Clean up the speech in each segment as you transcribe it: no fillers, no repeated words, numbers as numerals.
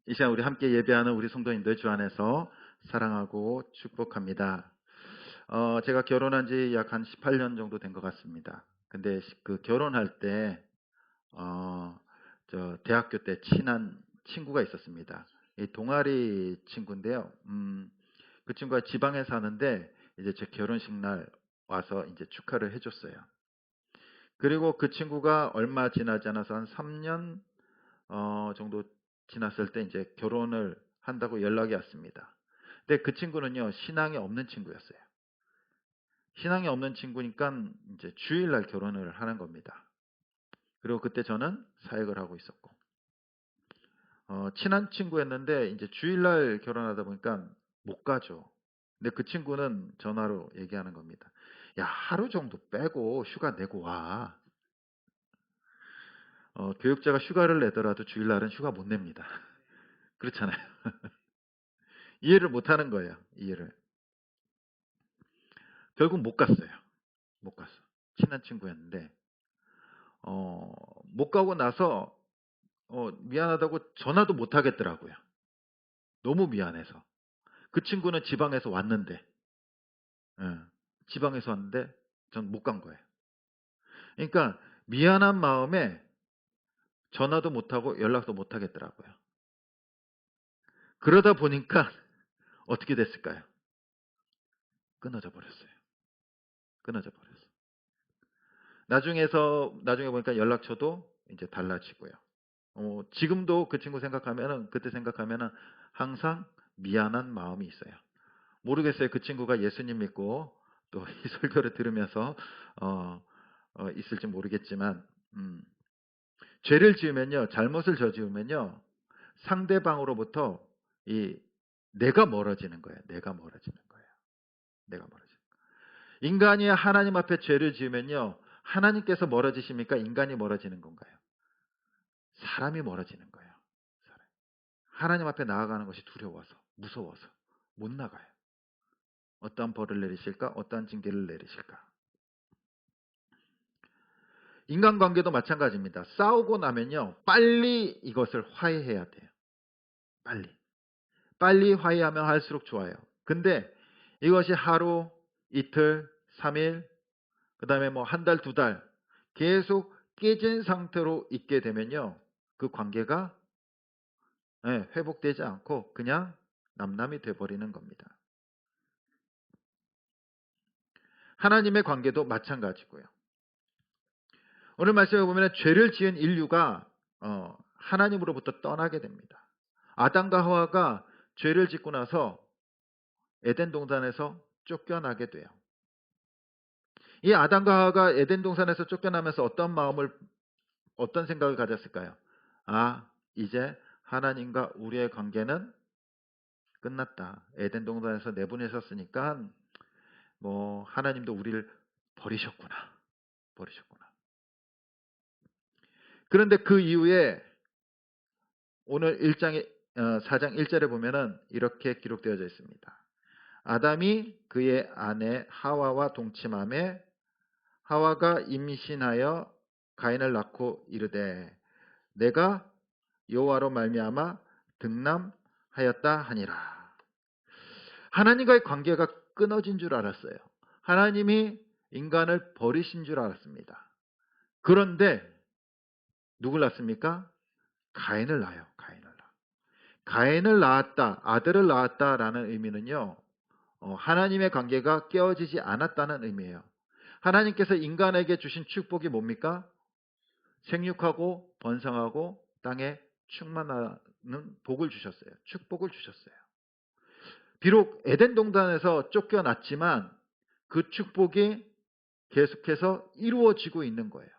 이 시간 우리 함께 예배하는 우리 성도님들 주 안에서 사랑하고 축복합니다. 제가 결혼한 지 약 한 18년 정도 된 것 같습니다. 근데 그 결혼할 때, 저 대학교 때 친한 친구가 있었습니다. 이 동아리 친구인데요. 그 친구가 지방에 사는데 이제 제 결혼식 날 와서 이제 축하를 해줬어요. 그리고 그 친구가 얼마 지나지 않아서 한 3년 정도 지났을 때 이제 결혼을 한다고 연락이 왔습니다. 근데 그 친구는요, 신앙이 없는 친구였어요. 신앙이 없는 친구니까 이제 주일날 결혼을 하는 겁니다. 그리고 그때 저는 사역을 하고 있었고, 친한 친구였는데 이제 주일날 결혼하다 보니까 못 가죠. 근데 그 친구는 전화로 얘기하는 겁니다. 야, 하루 정도 빼고 휴가 내고 와. 교육자가 휴가를 내더라도 주일날은 휴가 못 냅니다. 그렇잖아요. 이해를 못 하는 거예요. 이해를. 결국 못 갔어요. 못 갔어. 친한 친구였는데, 못 가고 나서, 미안하다고 전화도 못 하겠더라고요. 너무 미안해서. 그 친구는 지방에서 왔는데, 예, 지방에서 왔는데, 전 못 간 거예요. 그러니까, 미안한 마음에 전화도 못 하고 연락도 못 하겠더라고요. 그러다 보니까, 어떻게 됐을까요? 끊어져 버렸어요. 끊어져 버렸어요. 나중에 보니까 연락처도 이제 달라지고요. 지금도 그 친구 생각하면은, 그때 생각하면은 항상 미안한 마음이 있어요. 모르겠어요. 그 친구가 예수님 믿고 또 이 설교를 들으면서 있을지 모르겠지만, 죄를 지으면요, 잘못을 저지르면요, 상대방으로부터 이 내가 멀어지는 거예요. 내가 멀어지는 거예요. 내가 멀어지는 거예요. 인간이 하나님 앞에 죄를 지으면요, 하나님께서 멀어지십니까? 인간이 멀어지는 건가요? 사람이 멀어지는 거예요. 사람. 하나님 앞에 나아가는 것이 두려워서, 무서워서 못 나가요. 어떠한 벌을 내리실까? 어떠한 징계를 내리실까? 인간관계도 마찬가지입니다. 싸우고 나면요, 빨리 이것을 화해해야 돼요. 빨리. 빨리 화해하면 할수록 좋아요. 근데 이것이 하루, 이틀, 3일, 그 다음에 뭐 한 달, 두 달 계속 깨진 상태로 있게 되면요, 그 관계가 회복되지 않고 그냥 남남이 돼버리는 겁니다. 하나님의 관계도 마찬가지고요. 오늘 말씀에 보면 죄를 지은 인류가 하나님으로부터 떠나게 됩니다. 아담과 하와가 죄를 짓고 나서 에덴 동산에서 쫓겨나게 돼요. 이 아담과 하와가 에덴 동산에서 쫓겨나면서 어떤 생각을 가졌을까요? 아, 이제 하나님과 우리의 관계는 끝났다. 에덴 동산에서 내보내셨으니까 뭐 하나님도 우리를 버리셨구나. 버리셨구나. 그런데 그 이후에 오늘 4장 1절에 보면은 이렇게 기록되어져 있습니다. 아담이 그의 아내 하와와 동침함에 하와가 임신하여 가인을 낳고 이르되 내가 여호와로 말미암아 등남하였다 하니라. 하나님과의 관계가 끊어진 줄 알았어요. 하나님이 인간을 버리신 줄 알았습니다. 그런데 누굴 낳습니까? 가인을 낳아요. 가인을 낳았다, 아들을 낳았다라는 의미는요, 하나님의 관계가 깨어지지 않았다는 의미예요. 하나님께서 인간에게 주신 축복이 뭡니까? 생육하고 번성하고 땅에 충만하는 복을 주셨어요. 축복을 주셨어요. 비록 에덴 동산에서 쫓겨났지만 그 축복이 계속해서 이루어지고 있는 거예요.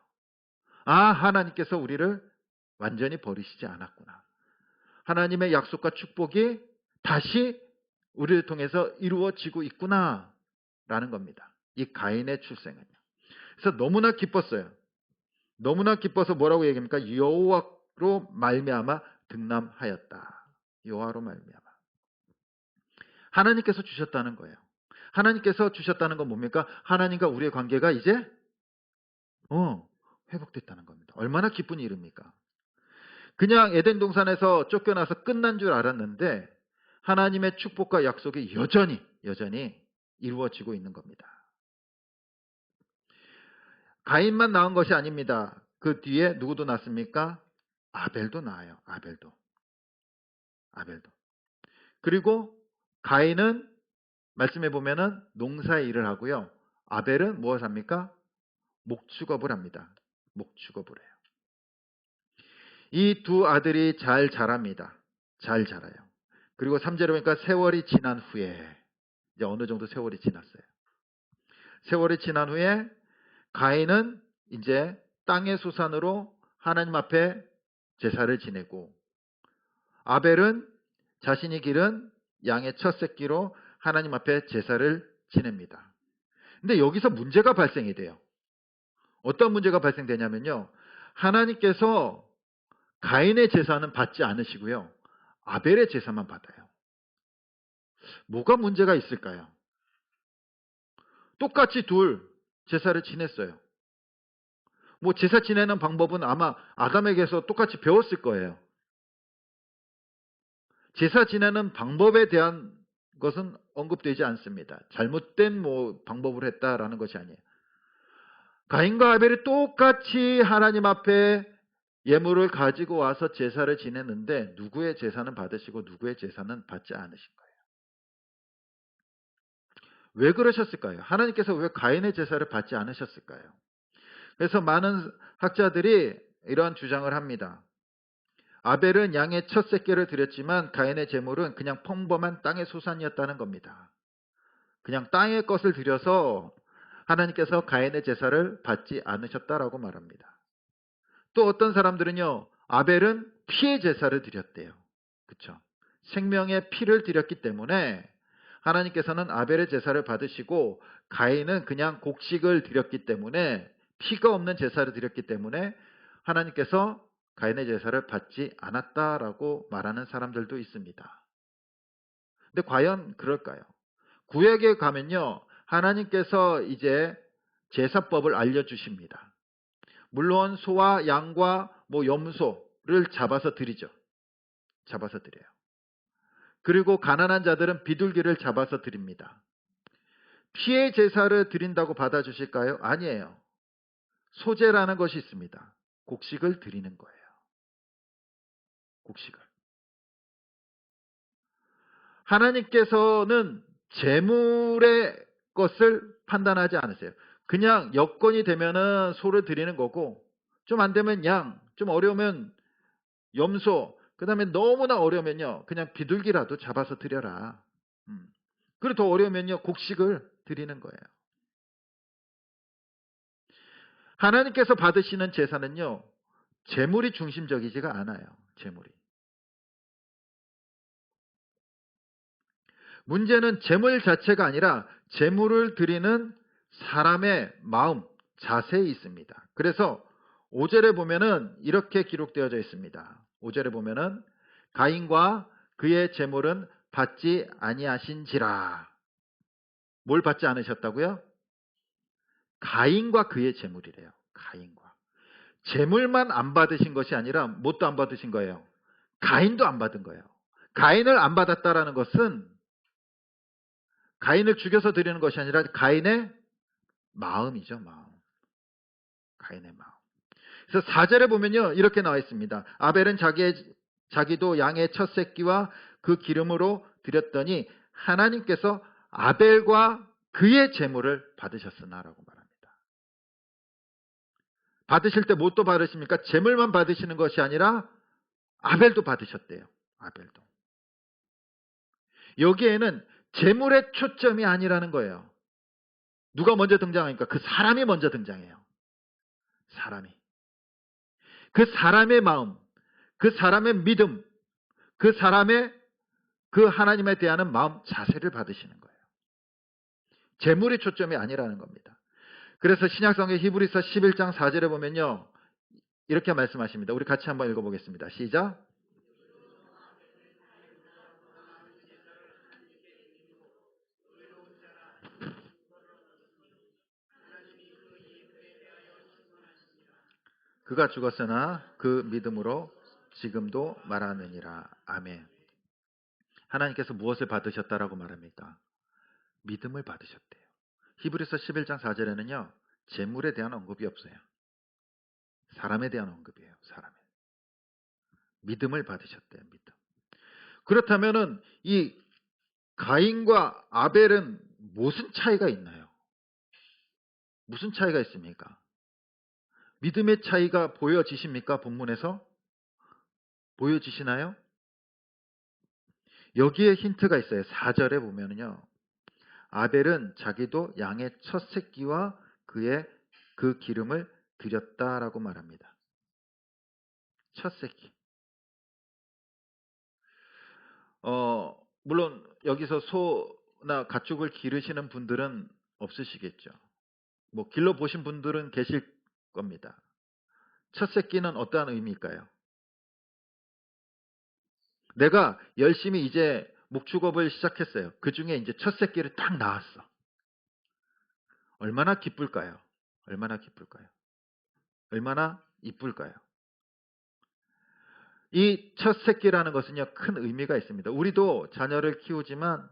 아, 하나님께서 우리를 완전히 버리시지 않았구나. 하나님의 약속과 축복이 다시 우리를 통해서 이루어지고 있구나 라는 겁니다. 이 가인의 출생은요. 그래서 너무나 기뻤어요. 너무나 기뻐서 뭐라고 얘기합니까? 여호와로 말미암아 등남하였다. 여호와로 말미암아. 하나님께서 주셨다는 거예요. 하나님께서 주셨다는 건 뭡니까? 하나님과 우리의 관계가 이제 회복됐다는 겁니다. 얼마나 기쁜 일입니까? 그냥 에덴 동산에서 쫓겨나서 끝난 줄 알았는데 하나님의 축복과 약속이 여전히 이루어지고 있는 겁니다. 가인만 낳은 것이 아닙니다. 그 뒤에 누구도 낳습니까? 아벨도 낳아요. 아벨도. 그리고 가인은 말씀해 보면은 농사의 일을 하고요. 아벨은 무엇을 합니까? 목축업을 합니다. 목축업을 해요. 이 두 아들이 잘 자랍니다. 잘 자라요. 그리고 3절에 보니까 세월이 지난 후에 이제 어느 정도 세월이 지났어요. 세월이 지난 후에 가인은 이제 땅의 소산으로 하나님 앞에 제사를 지내고 아벨은 자신이 기른 양의 첫 새끼로 하나님 앞에 제사를 지냅니다. 근데 여기서 문제가 발생이 돼요. 어떤 문제가 발생되냐면요. 하나님께서 가인의 제사는 받지 않으시고요. 아벨의 제사만 받아요. 뭐가 문제가 있을까요? 똑같이 둘 제사를 지냈어요. 뭐 제사 지내는 방법은 아마 아담에게서 똑같이 배웠을 거예요. 제사 지내는 방법에 대한 것은 언급되지 않습니다. 잘못된 뭐 방법으로 했다라는 것이 아니에요. 가인과 아벨이 똑같이 하나님 앞에 예물을 가지고 와서 제사를 지냈는데 누구의 제사는 받으시고 누구의 제사는 받지 않으신 거예요. 왜 그러셨을까요? 하나님께서 왜 가인의 제사를 받지 않으셨을까요? 그래서 많은 학자들이 이러한 주장을 합니다. 아벨은 양의 첫 새끼를 드렸지만 가인의 제물은 그냥 평범한 땅의 소산이었다는 겁니다. 그냥 땅의 것을 드려서 하나님께서 가인의 제사를 받지 않으셨다라고 말합니다. 또 어떤 사람들은요, 아벨은 피의 제사를 드렸대요. 그렇죠? 생명의 피를 드렸기 때문에 하나님께서는 아벨의 제사를 받으시고 가인은 그냥 곡식을 드렸기 때문에 피가 없는 제사를 드렸기 때문에 하나님께서 가인의 제사를 받지 않았다라고 말하는 사람들도 있습니다. 근데 과연 그럴까요? 구약에 가면요, 하나님께서 이제 제사법을 알려주십니다. 물론 소와 양과 뭐 염소를 잡아서 드리죠. 잡아서 드려요. 그리고 가난한 자들은 비둘기를 잡아서 드립니다. 피의 제사를 드린다고 받아주실까요? 아니에요. 소제라는 것이 있습니다. 곡식을 드리는 거예요. 곡식을. 하나님께서는 재물의 것을 판단하지 않으세요. 그냥 여건이 되면은 소를 드리는 거고 좀 안 되면 양, 좀 어려우면 염소, 그 다음에 너무나 어려우면요 그냥 비둘기라도 잡아서 드려라. 그리고 더 어려우면요 곡식을 드리는 거예요. 하나님께서 받으시는 제사는요 재물이 중심적이지가 않아요. 재물이. 문제는 재물 자체가 아니라 재물을 드리는 사람의 마음, 자세에 있습니다. 그래서 5절에 보면은 이렇게 기록되어져 있습니다. 5절에 보면은 가인과 그의 재물은 받지 아니하신지라. 뭘 받지 않으셨다고요? 가인과 그의 재물이래요. 가인과. 재물만 안 받으신 것이 아니라 뭣도 안 받으신 거예요? 가인도 안 받은 거예요. 가인을 안 받았다라는 것은 가인을 죽여서 드리는 것이 아니라 가인의 마음이죠. 마음. 가인의 마음. 그래서 4절에 보면요. 이렇게 나와 있습니다. 아벨은 자기도 양의 첫 새끼와 그 기름으로 드렸더니 하나님께서 아벨과 그의 제물을 받으셨으나라고 말합니다. 받으실 때 뭣도 받으십니까? 제물만 받으시는 것이 아니라 아벨도 받으셨대요. 아벨도. 여기에는 제물의 초점이 아니라는 거예요. 누가 먼저 등장하니까 그 사람이 먼저 등장해요. 사람이. 그 사람의 마음, 그 사람의 믿음, 그 사람의 그 하나님에 대한 마음 자세를 받으시는 거예요. 재물이 초점이 아니라는 겁니다. 그래서 신약성경 히브리서 11장 4절에 보면요. 이렇게 말씀하십니다. 우리 같이 한번 읽어보겠습니다. 시작. 그가 죽었으나 그 믿음으로 지금도 말하느니라. 아멘. 하나님께서 무엇을 받으셨다라고 말합니까? 믿음을 받으셨대요. 히브리서 11장 4절에는요. 재물에 대한 언급이 없어요. 사람에 대한 언급이에요. 사람에. 믿음을 받으셨대요. 믿음. 그렇다면은 이 가인과 아벨은 무슨 차이가 있나요? 무슨 차이가 있습니까? 믿음의 차이가 보여지십니까? 본문에서? 보여지시나요? 여기에 힌트가 있어요. 4절에 보면은요. 아벨은 자기도 양의 첫 새끼와 그의 그 기름을 드렸다라고 말합니다. 첫 새끼. 물론 여기서 소나 가축을 기르시는 분들은 없으시겠죠. 뭐 길러 보신 분들은 계실 겁니다. 첫 새끼는 어떠한 의미일까요? 내가 열심히 이제 목축업을 시작했어요. 그 중에 이제 첫 새끼를 딱 낳았어. 얼마나 기쁠까요? 얼마나 기쁠까요? 얼마나 이쁠까요? 이 첫 새끼라는 것은요, 큰 의미가 있습니다. 우리도 자녀를 키우지만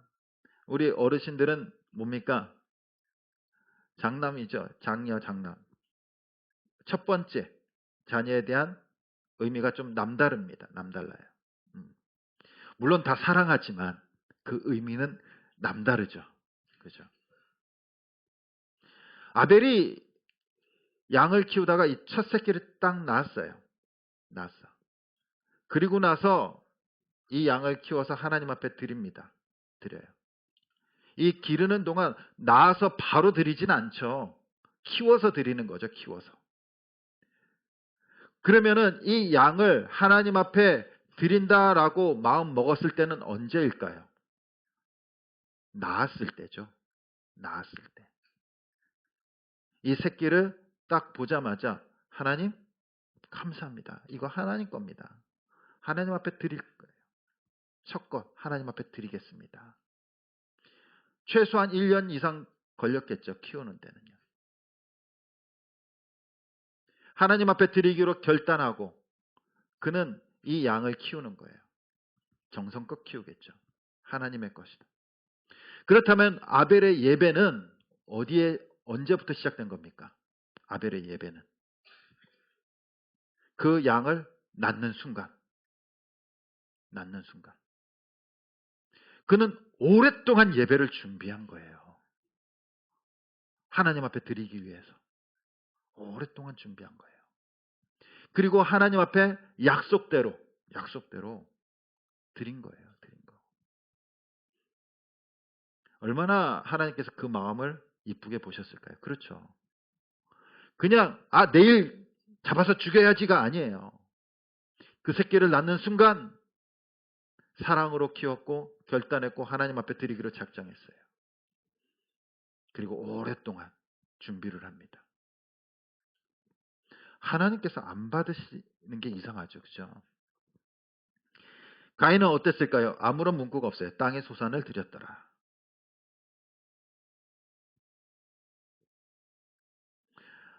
우리 어르신들은 뭡니까? 장남이죠. 장녀, 장남. 첫 번째 자녀에 대한 의미가 좀 남다릅니다. 남달라요. 물론 다 사랑하지만 그 의미는 남다르죠. 그죠? 아벨이 양을 키우다가 이 첫 새끼를 딱 낳았어요. 낳았어. 그리고 나서 이 양을 키워서 하나님 앞에 드립니다. 드려요. 이 기르는 동안 낳아서 바로 드리진 않죠. 키워서 드리는 거죠. 키워서. 그러면은 이 양을 하나님 앞에 드린다라고 마음 먹었을 때는 언제일까요? 낳았을 때죠. 낳았을 때. 이 새끼를 딱 보자마자 하나님 감사합니다. 이거 하나님 겁니다. 하나님 앞에 드릴 거예요. 첫 것 하나님 앞에 드리겠습니다. 최소한 1년 이상 걸렸겠죠. 키우는 데는요. 하나님 앞에 드리기로 결단하고 그는 이 양을 키우는 거예요. 정성껏 키우겠죠. 하나님의 것이다. 그렇다면 아벨의 예배는 언제부터 시작된 겁니까? 아벨의 예배는. 그 양을 낳는 순간. 낳는 순간. 그는 오랫동안 예배를 준비한 거예요. 하나님 앞에 드리기 위해서. 오랫동안 준비한 거예요. 그리고 하나님 앞에 약속대로 드린 거예요. 드린 거. 얼마나 하나님께서 그 마음을 이쁘게 보셨을까요? 그렇죠. 그냥 내일 잡아서 죽여야지가 아니에요. 그 새끼를 낳는 순간 사랑으로 키웠고 결단했고 하나님 앞에 드리기로 작정했어요. 그리고 오랫동안 준비를 합니다. 하나님께서 안 받으시는 게 이상하죠. 그죠? 가인은 어땠을까요? 아무런 문구가 없어요. 땅의 소산을 드렸더라.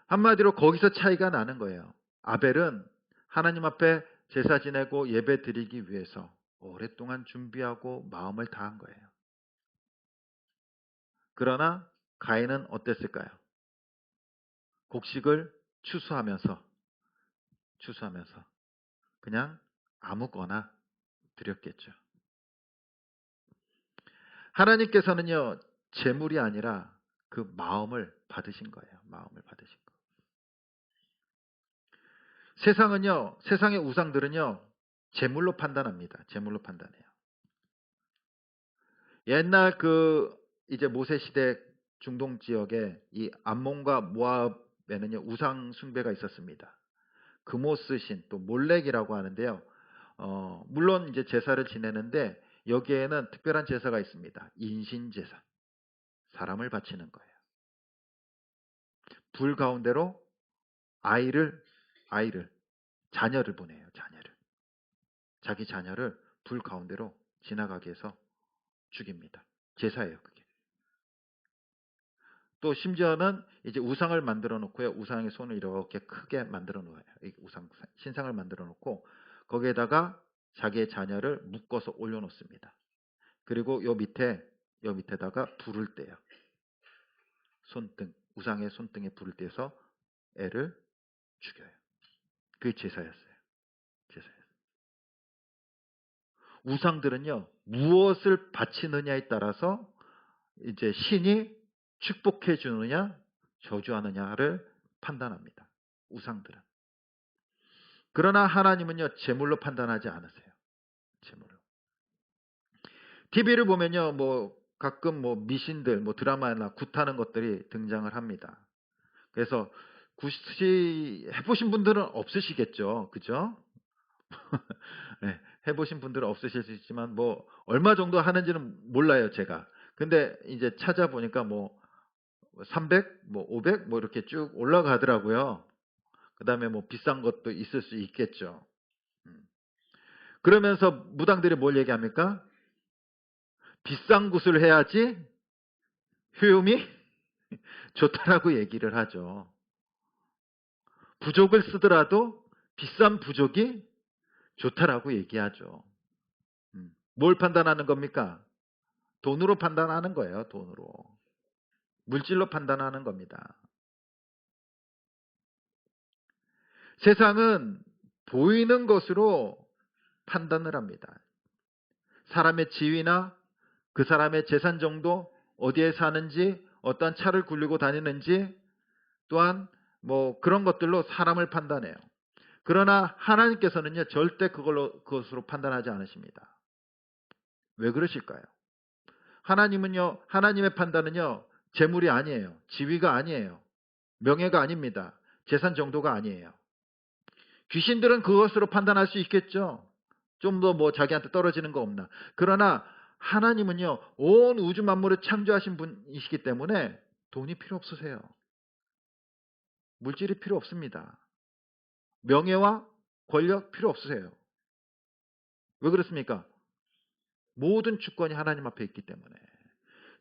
한마디로 거기서 차이가 나는 거예요. 아벨은 하나님 앞에 제사 지내고 예배 드리기 위해서 오랫동안 준비하고 마음을 다한 거예요. 그러나 가인은 어땠을까요? 곡식을 추수하면서 그냥 아무거나 드렸겠죠. 하나님께서는요, 재물이 아니라 그 마음을 받으신 거예요. 마음을 받으신 거. 세상의 우상들은요, 재물로 판단합니다. 재물로 판단해요. 옛날 이제 모세 시대 중동 지역에 이 암몬과 모압에는요, 우상 숭배가 있었습니다. 그모스 신, 또 몰렉이라고 하는데요. 물론 이제 제사를 지내는데 여기에는 특별한 제사가 있습니다. 인신 제사. 사람을 바치는 거예요. 불 가운데로 아이를 자녀를 보내요. 자기 자녀를 불 가운데로 지나가게 해서 죽입니다. 제사예요, 그게. 또 심지어는 이제 우상을 만들어 놓고요. 우상의 손을 이렇게 크게 만들어 놓아요. 이 신상을 만들어 놓고 거기에다가 자기의 자녀를 묶어서 올려놓습니다. 그리고 요 밑에다가 불을 떼요. 손등, 우상의 손등에 불을 떼서 애를 죽여요. 그게 제사였어요. 제사였어요. 우상들은요, 무엇을 바치느냐에 따라서 이제 신이 축복해 주느냐, 저주하느냐를 판단합니다. 우상들은. 그러나 하나님은요, 제물로 판단하지 않으세요. 제물로. TV를 보면요, 가끔 미신들, 드라마나 굿하는 것들이 등장을 합니다. 그래서 굿이 해보신 분들은 없으시겠죠. 그죠? 네, 해보신 분들은 없으실 수 있지만, 얼마 정도 하는지는 몰라요, 제가. 근데 이제 찾아보니까 300, 500, 이렇게 쭉 올라가더라고요. 그 다음에 비싼 것도 있을 수 있겠죠. 그러면서 무당들이 뭘 얘기합니까? 비싼 굿을 해야지 효용이 좋다라고 얘기를 하죠. 부족을 쓰더라도 비싼 부족이 좋다라고 얘기하죠. 뭘 판단하는 겁니까? 돈으로 판단하는 거예요. 돈으로. 물질로 판단하는 겁니다. 세상은 보이는 것으로 판단을 합니다. 사람의 지위나 그 사람의 재산 정도, 어디에 사는지, 어떤 차를 굴리고 다니는지, 또한 그런 것들로 사람을 판단해요. 그러나 하나님께서는요, 절대 그것으로 판단하지 않으십니다. 왜 그러실까요? 하나님은요, 하나님의 판단은요, 재물이 아니에요. 지위가 아니에요. 명예가 아닙니다. 재산 정도가 아니에요. 귀신들은 그것으로 판단할 수 있겠죠. 좀 더 자기한테 떨어지는 거 없나. 그러나 하나님은요, 온 우주 만물을 창조하신 분이시기 때문에 돈이 필요 없으세요. 물질이 필요 없습니다. 명예와 권력 필요 없으세요. 왜 그렇습니까? 모든 주권이 하나님 앞에 있기 때문에.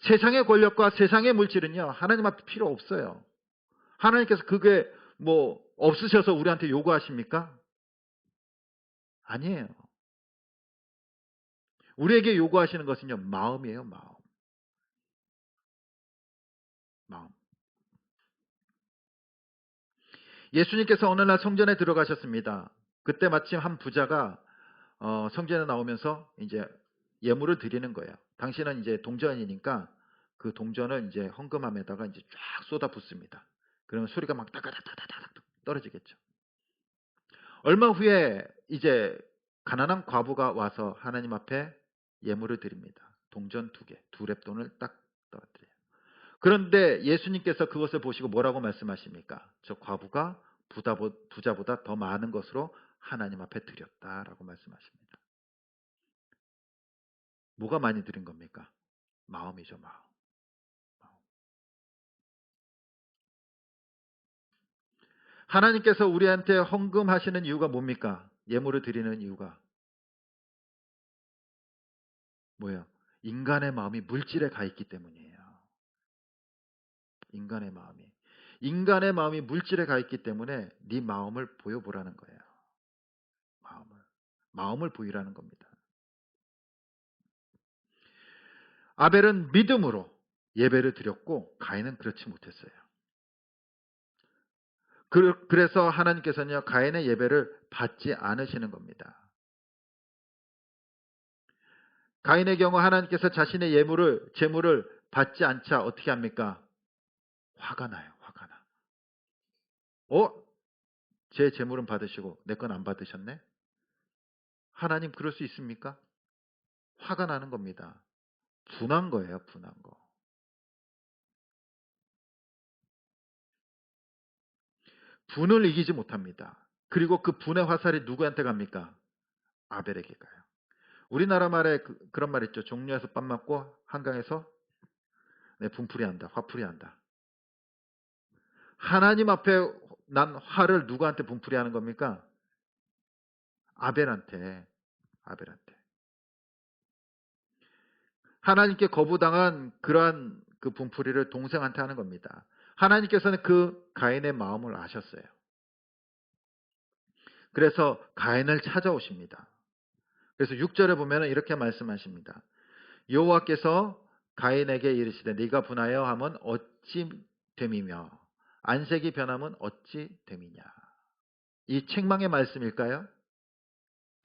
세상의 권력과 세상의 물질은요, 하나님 앞에 필요 없어요. 하나님께서 그게 없으셔서 우리한테 요구하십니까? 아니에요. 우리에게 요구하시는 것은요, 마음이에요, 마음. 마음. 예수님께서 어느 날 성전에 들어가셨습니다. 그때 마침 한 부자가 성전에 나오면서 이제 예물을 드리는 거예요. 당신은 이제 동전이니까 그 동전을 이제 헌금함에다가 이제 쫙 쏟아 붓습니다. 그러면 소리가 막 따가닥따가닥 떨어지겠죠. 얼마 후에 이제 가난한 과부가 와서 하나님 앞에 예물을 드립니다. 동전 2개, 2렙돈을 딱 떨어뜨려요. 그런데 예수님께서 그것을 보시고 뭐라고 말씀하십니까? 저 과부가 부자보다 더 많은 것으로 하나님 앞에 드렸다라고 말씀하십니다. 뭐가 많이 드린 겁니까? 마음이죠, 마음. 하나님께서 우리한테 헌금하시는 이유가 뭡니까? 예물을 드리는 이유가 뭐예요? 인간의 마음이 물질에 가 있기 때문이에요. 인간의 마음이 물질에 가 있기 때문에 네 마음을 보여보라는 거예요. 마음을 보이라는 겁니다. 아벨은 믿음으로 예배를 드렸고 가인은 그렇지 못했어요. 그래서 하나님께서는요, 가인의 예배를 받지 않으시는 겁니다. 가인의 경우 하나님께서 자신의 제물을 받지 않자 어떻게 합니까? 화가 나요. 화가 나. 제 제물은 받으시고 내 건 안 받으셨네? 하나님 그럴 수 있습니까? 화가 나는 겁니다. 분한 거예요. 분한 거. 분을 이기지 못합니다. 그리고 그 분의 화살이 누구한테 갑니까? 아벨에게 가요. 우리나라 말에 그런 말 있죠. 종려에서 밥 맞고 한강에서 분풀이 한다. 화풀이 한다. 하나님 앞에 난 화를 누구한테 분풀이 하는 겁니까? 아벨한테. 하나님께 거부당한 그러한 그 분풀이를 동생한테 하는 겁니다. 하나님께서는 그 가인의 마음을 아셨어요. 그래서 가인을 찾아오십니다. 그래서 6절에 보면 이렇게 말씀하십니다. 여호와께서 가인에게 이르시되 네가 분하여 함은 어찌 됨이며 안색이 변함은 어찌 됨이냐. 이 책망의 말씀일까요?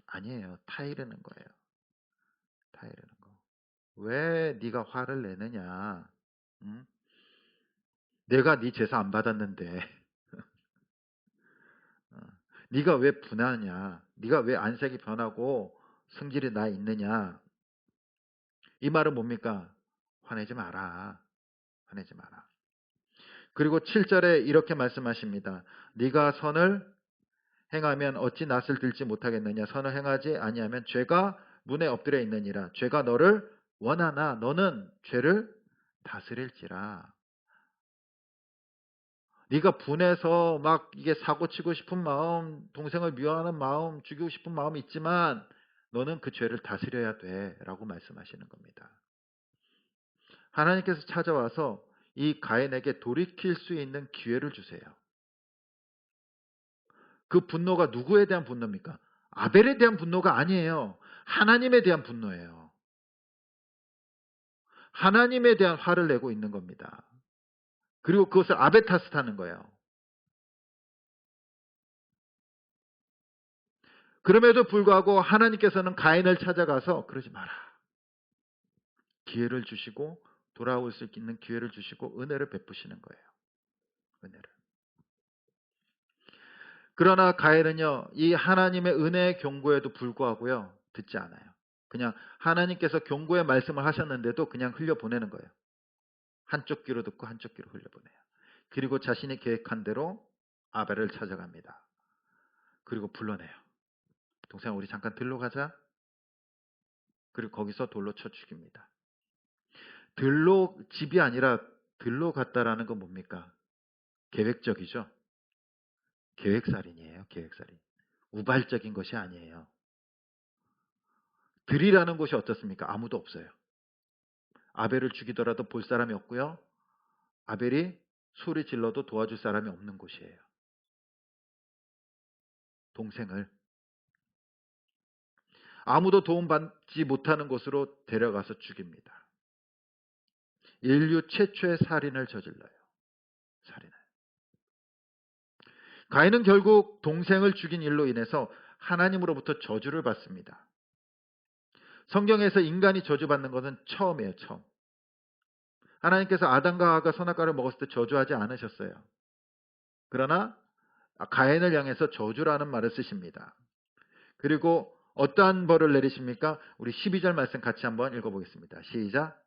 아니에요. 타이르는 거예요. 타이르는 거. 왜 네가 화를 내느냐? 응? 내가 네 제사 안 받았는데 어, 네가 왜 분하냐? 네가 왜 안색이 변하고 성질이 나 있느냐? 이 말은 뭡니까? 화내지 마라. 화내지 마라. 그리고 7절에 이렇게 말씀하십니다. 네가 선을 행하면 어찌 낯을 들지 못하겠느냐. 선을 행하지 아니하면 죄가 문에 엎드려 있느니라. 죄가 너를 원하나 너는 죄를 다스릴지라. 네가 분해서 막 이게 사고 치고 싶은 마음, 동생을 미워하는 마음, 죽이고 싶은 마음이 있지만 너는 그 죄를 다스려야 돼라고 말씀하시는 겁니다. 하나님께서 찾아와서 이 가인에게 돌이킬 수 있는 기회를 주세요. 그 분노가 누구에 대한 분노입니까? 아벨에 대한 분노가 아니에요. 하나님에 대한 분노예요. 하나님에 대한 화를 내고 있는 겁니다. 그리고 그것을 아벨 탓을 하는 거예요. 그럼에도 불구하고 하나님께서는 가인을 찾아가서 그러지 마라. 기회를 주시고 돌아올 수 있는 기회를 주시고 은혜를 베푸시는 거예요. 은혜를. 그러나 가인은요, 이 하나님의 은혜의 경고에도 불구하고요, 듣지 않아요. 그냥 하나님께서 경고의 말씀을 하셨는데도 그냥 흘려보내는 거예요. 한쪽 귀로 듣고 한쪽 귀로 흘려보내요. 그리고 자신이 계획한 대로 아벨을 찾아갑니다. 그리고 불러내요. 동생 우리 잠깐 들로 가자. 그리고 거기서 돌로 쳐 죽입니다. 들로 집이 아니라 들로 갔다라는 건 뭡니까? 계획적이죠. 계획살인이에요. 계획살인. 우발적인 것이 아니에요. 들이라는 곳이 어떻습니까? 아무도 없어요. 아벨을 죽이더라도 볼 사람이 없고요. 아벨이 소리 질러도 도와줄 사람이 없는 곳이에요. 동생을 아무도 도움받지 못하는 곳으로 데려가서 죽입니다. 인류 최초의 살인을 저질러요. 살인을. 가인은 결국 동생을 죽인 일로 인해서 하나님으로부터 저주를 받습니다. 성경에서 인간이 저주받는 것은 처음이에요. 처음. 하나님께서 아담과 하와가 선악과를 먹었을 때 저주하지 않으셨어요. 그러나 가인을 향해서 저주라는 말을 쓰십니다. 그리고 어떠한 벌을 내리십니까? 우리 12절 말씀 같이 한번 읽어보겠습니다. 시작.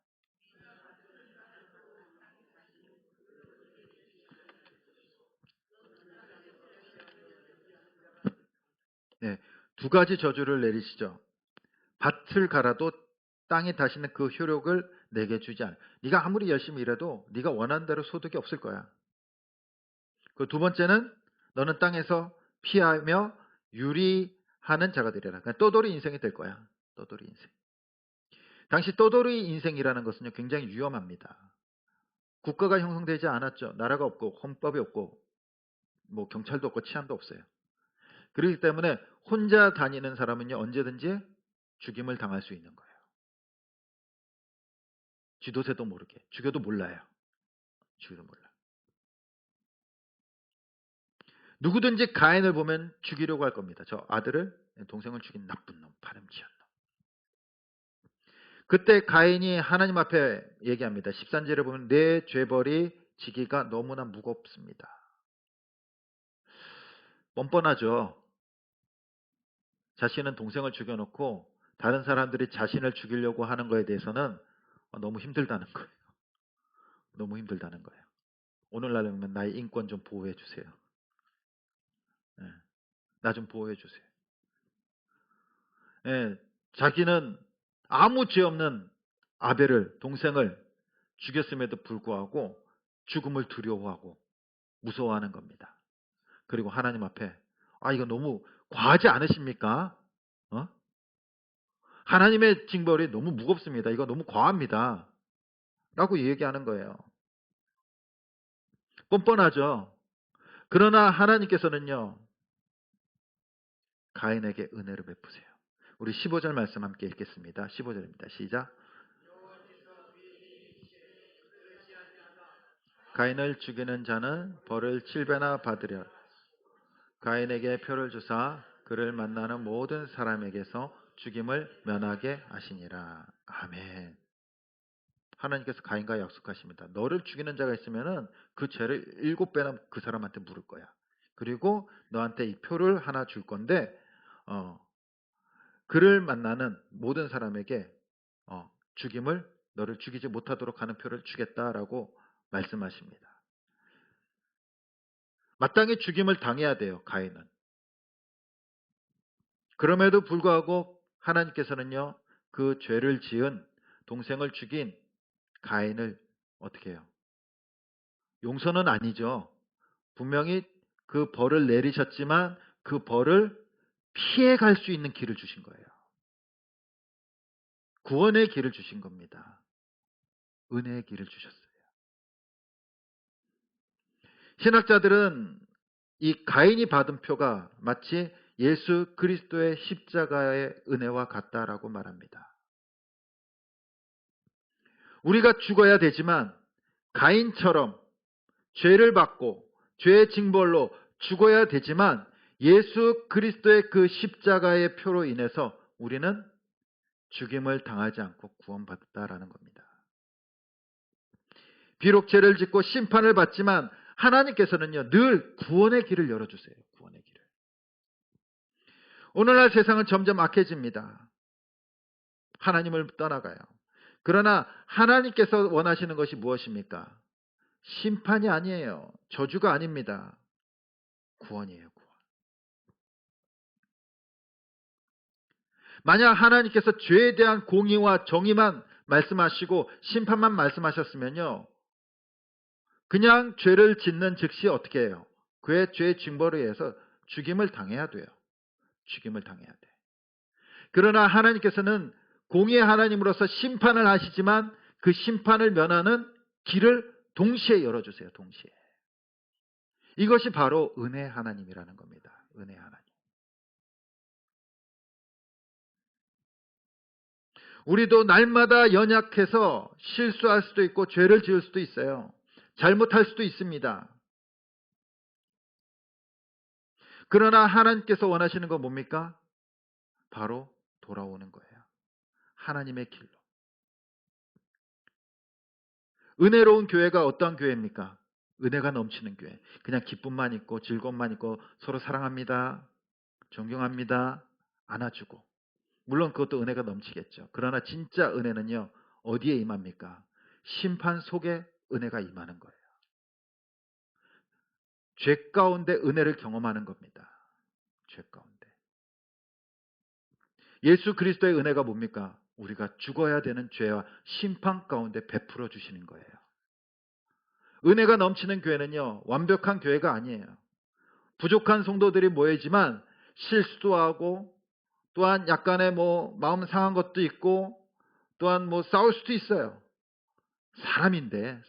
네, 두 가지 저주를 내리시죠. 밭을 갈아도 땅이 다시는 그 효력을 내게 주지 않아. 네가 아무리 열심히 일해도 네가 원하는 대로 소득이 없을 거야. 그 두 번째는 너는 땅에서 피하며 유리하는 자가 되리라. 그러니까 떠돌이 인생이 될 거야. 떠돌이 인생. 당시 떠돌이 인생이라는 것은요 굉장히 위험합니다. 국가가 형성되지 않았죠. 나라가 없고 헌법이 없고 뭐 경찰도 없고 치안도 없어요. 그렇기 때문에 혼자 다니는 사람은요 언제든지 죽임을 당할 수 있는 거예요. 쥐도새도 모르게. 죽여도 몰라요. 죽여도 몰라. 누구든지 가인을 보면 죽이려고 할 겁니다. 저 아들을 동생을 죽인 나쁜 놈, 파렴치한 놈. 그때 가인이 하나님 앞에 얘기합니다. 13절에 보면 내 죄벌이 지기가 너무나 무겁습니다. 뻔뻔하죠. 자신은 동생을 죽여놓고 다른 사람들이 자신을 죽이려고 하는 거에 대해서는 너무 힘들다는 거예요. 너무 힘들다는 거예요. 오늘날은 나의 인권 좀 보호해 주세요. 나 좀 보호해 주세요. 자기는 아무 죄 없는 아벨을 동생을 죽였음에도 불구하고 죽음을 두려워하고 무서워하는 겁니다. 그리고 하나님 앞에 이거 너무 과하지 않으십니까? 하나님의 징벌이 너무 무겁습니다. 이거 너무 과합니다. 라고 얘기하는 거예요. 뻔뻔하죠. 그러나 하나님께서는요. 가인에게 은혜를 베푸세요. 우리 15절 말씀 함께 읽겠습니다. 15절입니다. 시작. 가인을 죽이는 자는 벌을 7배나 받으려 가인에게 표를 주사 그를 만나는 모든 사람에게서 죽임을 면하게 하시니라. 아멘. 하나님께서 가인과 약속하십니다. 너를 죽이는 자가 있으면은 그 죄를 7배나 그 사람한테 물을 거야. 그리고 너한테 이 표를 하나 줄 건데 그를 만나는 모든 사람에게 죽임을 너를 죽이지 못하도록 하는 표를 주겠다라고 말씀하십니다. 마땅히 죽임을 당해야 돼요. 가인은. 그럼에도 불구하고 하나님께서는요. 그 죄를 지은 동생을 죽인 가인을 어떻게 해요? 용서는 아니죠. 분명히 그 벌을 내리셨지만 그 벌을 피해갈 수 있는 길을 주신 거예요. 구원의 길을 주신 겁니다. 은혜의 길을 주셨어요. 신학자들은 이 가인이 받은 표가 마치 예수 그리스도의 십자가의 은혜와 같다라고 말합니다. 우리가 죽어야 되지만 가인처럼 죄를 받고 죄의 징벌로 죽어야 되지만 예수 그리스도의 그 십자가의 표로 인해서 우리는 죽임을 당하지 않고 구원받았다라는 겁니다. 비록 죄를 짓고 심판을 받지만 하나님께서는요 늘 구원의 길을 열어주세요. 구원의 길을. 오늘날 세상은 점점 악해집니다. 하나님을 떠나가요. 그러나 하나님께서 원하시는 것이 무엇입니까? 심판이 아니에요. 저주가 아닙니다. 구원이에요. 구원. 만약 하나님께서 죄에 대한 공의와 정의만 말씀하시고 심판만 말씀하셨으면요. 그냥 죄를 짓는 즉시 어떻게 해요? 그의 죄의 징벌에 의해서 죽임을 당해야 돼요. 죽임을 당해야 돼. 그러나 하나님께서는 공의의 하나님으로서 심판을 하시지만 그 심판을 면하는 길을 동시에 열어주세요. 동시에. 이것이 바로 은혜 하나님이라는 겁니다. 은혜 하나님. 우리도 날마다 연약해서 실수할 수도 있고 죄를 지을 수도 있어요. 잘못할 수도 있습니다. 그러나 하나님께서 원하시는 건 뭡니까? 바로 돌아오는 거예요. 하나님의 길로. 은혜로운 교회가 어떤 교회입니까? 은혜가 넘치는 교회. 그냥 기쁨만 있고 즐거움만 있고 서로 사랑합니다. 존경합니다. 안아주고. 물론 그것도 은혜가 넘치겠죠. 그러나 진짜 은혜는요. 어디에 임합니까? 심판 속에 은혜가 임하는 거예요. 죄 가운데 은혜를 경험하는 겁니다. 죄 가운데. 예수 그리스도의 은혜가 뭡니까? 우리가 죽어야 되는 죄와 심판 가운데 베풀어 주시는 거예요. 은혜가 넘치는 교회는요. 완벽한 교회가 아니에요. 부족한 성도들이 모이지만 실수도 하고 또한 약간의 마음 상한 것도 있고 또한 싸울 수도 있어요. 사람인데.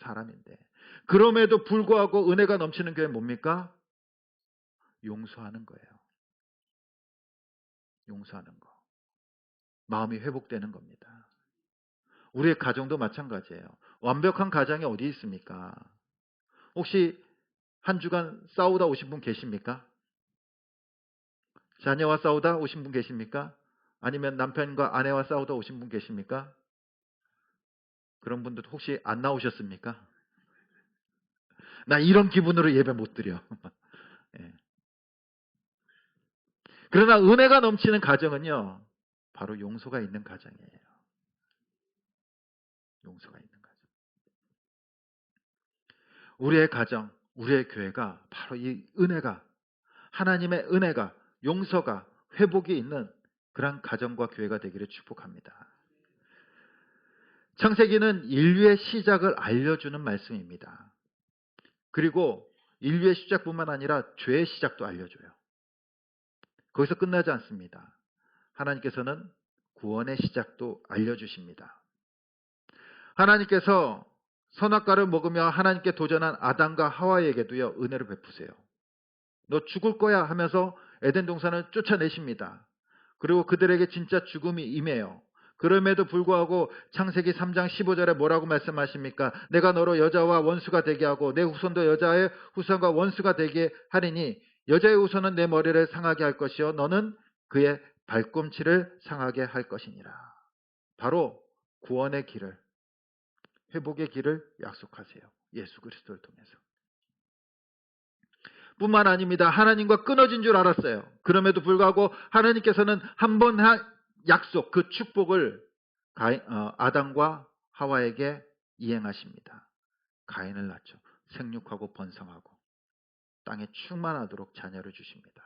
그럼에도 불구하고 은혜가 넘치는 교회는 뭡니까? 용서하는 거예요. 용서하는 거. 마음이 회복되는 겁니다. 우리의 가정도 마찬가지예요. 완벽한 가정이 어디 있습니까? 혹시 한 주간 싸우다 오신 분 계십니까? 자녀와 싸우다 오신 분 계십니까? 아니면 남편과 아내와 싸우다 오신 분 계십니까? 그런 분들 혹시 안 나오셨습니까? 나 이런 기분으로 예배 못 드려. 예. 그러나 은혜가 넘치는 가정은요. 바로 용서가 있는 가정이에요. 용서가 있는 가정. 우리의 가정, 우리의 교회가 바로 이 은혜가 하나님의 은혜가 용서가 회복이 있는 그런 가정과 교회가 되기를 축복합니다. 창세기는 인류의 시작을 알려주는 말씀입니다. 그리고 인류의 시작뿐만 아니라 죄의 시작도 알려줘요. 거기서 끝나지 않습니다. 하나님께서는 구원의 시작도 알려주십니다. 하나님께서 선악과를 먹으며 하나님께 도전한 아담과 하와에게도요 은혜를 베푸세요. 너 죽을 거야 하면서 에덴 동산을 쫓아내십니다. 그리고 그들에게 진짜 죽음이 임해요. 그럼에도 불구하고 창세기 3장 15절에 뭐라고 말씀하십니까? 내가 너로 여자와 원수가 되게 하고 내 후손도 여자의 후손과 원수가 되게 하리니 여자의 후손은 내 머리를 상하게 할 것이요 너는 그의 발꿈치를 상하게 할 것이니라. 바로 구원의 길을, 회복의 길을 약속하세요. 예수 그리스도를 통해서. 뿐만 아닙니다. 하나님과 끊어진 줄 알았어요. 그럼에도 불구하고 하나님께서는 한 번 약속, 그 축복을 아담과 하와에게 이행하십니다. 가인을 낳죠. 생육하고 번성하고 땅에 충만하도록 자녀를 주십니다.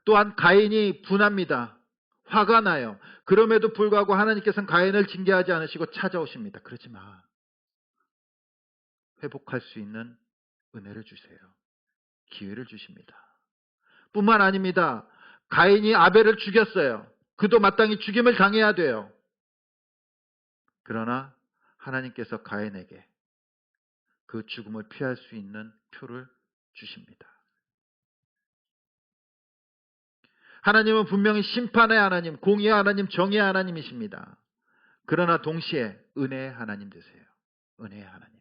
또한 가인이 분합니다. 화가 나요. 그럼에도 불구하고 하나님께서는 가인을 징계하지 않으시고 찾아오십니다. 그러지 마. 회복할 수 있는 은혜를 주세요. 기회를 주십니다. 뿐만 아닙니다. 가인이 아벨을 죽였어요. 그도 마땅히 죽임을 당해야 돼요. 그러나 하나님께서 가인에게 그 죽음을 피할 수 있는 표를 주십니다. 하나님은 분명히 심판의 하나님, 공의의 하나님, 정의의 하나님이십니다. 그러나 동시에 은혜의 하나님 되세요. 은혜의 하나님.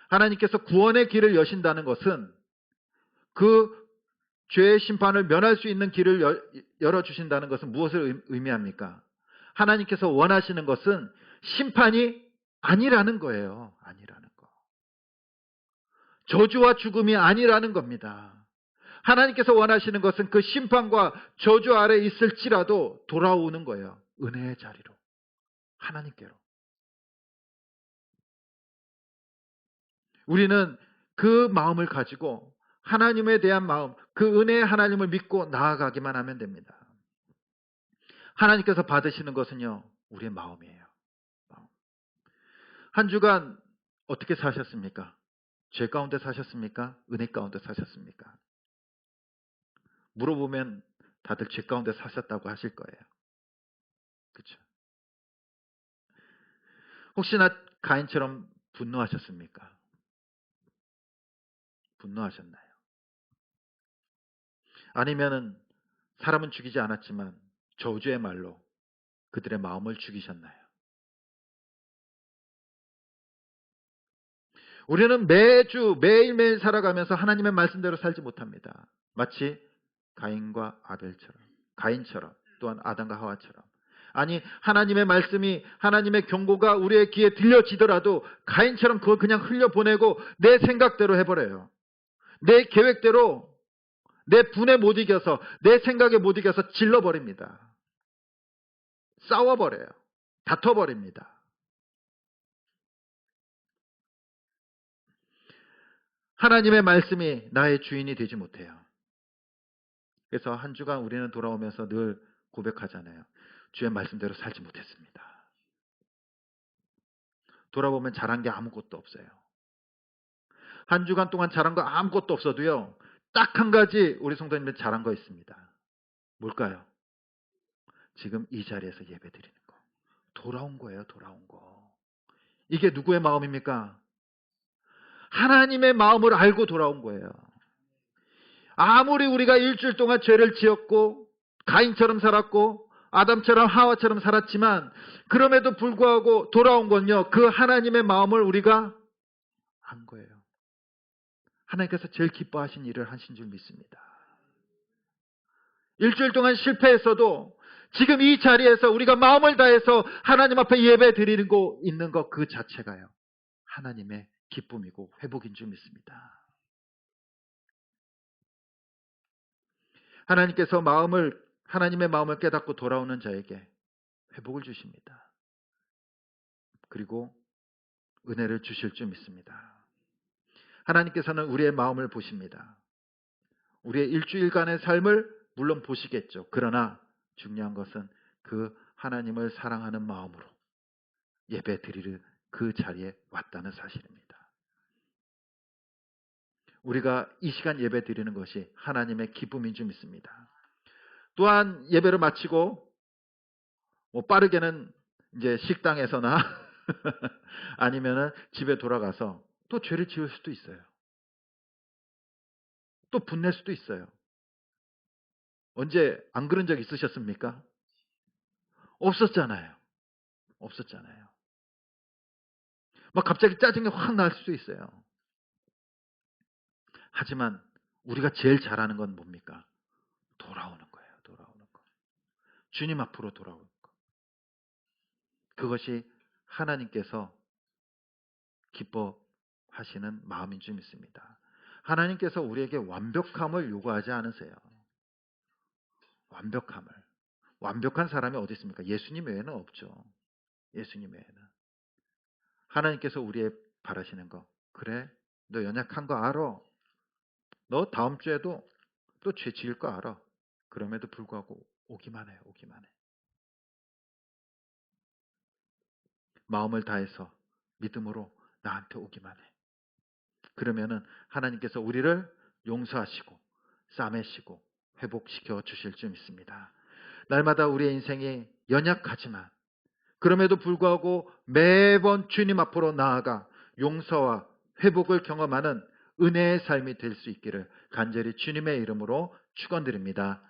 하나님께서 구원의 길을 여신다는 것은 그 죄의 심판을 면할 수 있는 길을 열어주신다는 것은 무엇을 의미합니까? 하나님께서 원하시는 것은 심판이 아니라는 거예요. 아니라는 거. 저주와 죽음이 아니라는 겁니다. 하나님께서 원하시는 것은 그 심판과 저주 아래 있을지라도 돌아오는 거예요. 은혜의 자리로. 하나님께로. 우리는 그 마음을 가지고 하나님에 대한 마음, 그 은혜의 하나님을 믿고 나아가기만 하면 됩니다. 하나님께서 받으시는 것은요, 우리의 마음이에요. 마음. 한 주간 어떻게 사셨습니까? 죄 가운데 사셨습니까? 은혜 가운데 사셨습니까? 물어보면 다들 죄 가운데 사셨다고 하실 거예요. 그렇죠? 혹시나 가인처럼 분노하셨습니까? 분노하셨나요? 아니면은 사람은 죽이지 않았지만 저주의 말로 그들의 마음을 죽이셨나요? 우리는 매주 매일매일 살아가면서 하나님의 말씀대로 살지 못합니다. 마치 가인과 아벨처럼, 가인처럼, 또한 아담과 하와처럼. 아니, 하나님의 말씀이, 하나님의 경고가 우리의 귀에 들려지더라도 가인처럼 그걸 그냥 흘려보내고 내 생각대로 해버려요. 내 계획대로, 내 분에 못 이겨서, 내 생각에 못 이겨서 질러버립니다. 싸워버려요. 다퉈버립니다. 하나님의 말씀이 나의 주인이 되지 못해요. 그래서 한 주간 우리는 돌아오면서 늘 고백하잖아요. 주의 말씀대로 살지 못했습니다. 돌아보면 잘한 게 아무것도 없어요. 한 주간 동안 잘한 거 아무것도 없어도요. 딱 한 가지 우리 성도님들 잘한 거 있습니다. 뭘까요? 지금 이 자리에서 예배 드리는 거. 돌아온 거예요. 돌아온 거. 이게 누구의 마음입니까? 하나님의 마음을 알고 돌아온 거예요. 아무리 우리가 일주일 동안 죄를 지었고 가인처럼 살았고 아담처럼 하와처럼 살았지만 그럼에도 불구하고 돌아온 건요. 그 하나님의 마음을 우리가 한 거예요. 하나님께서 제일 기뻐하신 일을 하신 줄 믿습니다. 일주일 동안 실패했어도 지금 이 자리에서 우리가 마음을 다해서 하나님 앞에 예배 드리는 거 있는 것 그 자체가요. 하나님의 기쁨이고 회복인 줄 믿습니다. 하나님께서 하나님의 마음을 깨닫고 돌아오는 자에게 회복을 주십니다. 그리고 은혜를 주실 줄 믿습니다. 하나님께서는 우리의 마음을 보십니다. 우리의 일주일간의 삶을 물론 보시겠죠. 그러나 중요한 것은 그 하나님을 사랑하는 마음으로 예배 드리는 그 자리에 왔다는 사실입니다. 우리가 이 시간 예배 드리는 것이 하나님의 기쁨인 줄 믿습니다. 또한 예배를 마치고 빠르게는 이제 식당에서나 아니면은 집에 돌아가서 또 죄를 지을 수도 있어요. 또 분낼 수도 있어요. 언제 안 그런 적 있으셨습니까? 없었잖아요. 없었잖아요. 막 갑자기 짜증이 확 날 수도 있어요. 하지만 우리가 제일 잘하는 건 뭡니까? 돌아오는 거예요. 돌아오는 거. 주님 앞으로 돌아오는 거. 그것이 하나님께서 기뻐하시는 마음인 줄 믿습니다. 하나님께서 우리에게 완벽함을 요구하지 않으세요. 완벽함을. 완벽한 사람이 어디 있습니까? 예수님 외에는 없죠. 예수님 외에는. 하나님께서 우리의 바라시는 거. 그래, 너 연약한 거 알아. 너 다음 주에도 또 죄 지을 거 알아. 그럼에도 불구하고 오기만 해요. 오기만 해. 마음을 다해서 믿음으로 나한테 오기만 해. 그러면은 하나님께서 우리를 용서하시고 싸매시고 회복시켜 주실 줄 믿습니다. 날마다 우리의 인생이 연약하지만 그럼에도 불구하고 매번 주님 앞으로 나아가 용서와 회복을 경험하는 은혜의 삶이 될 수 있기를 간절히 주님의 이름으로 축원드립니다.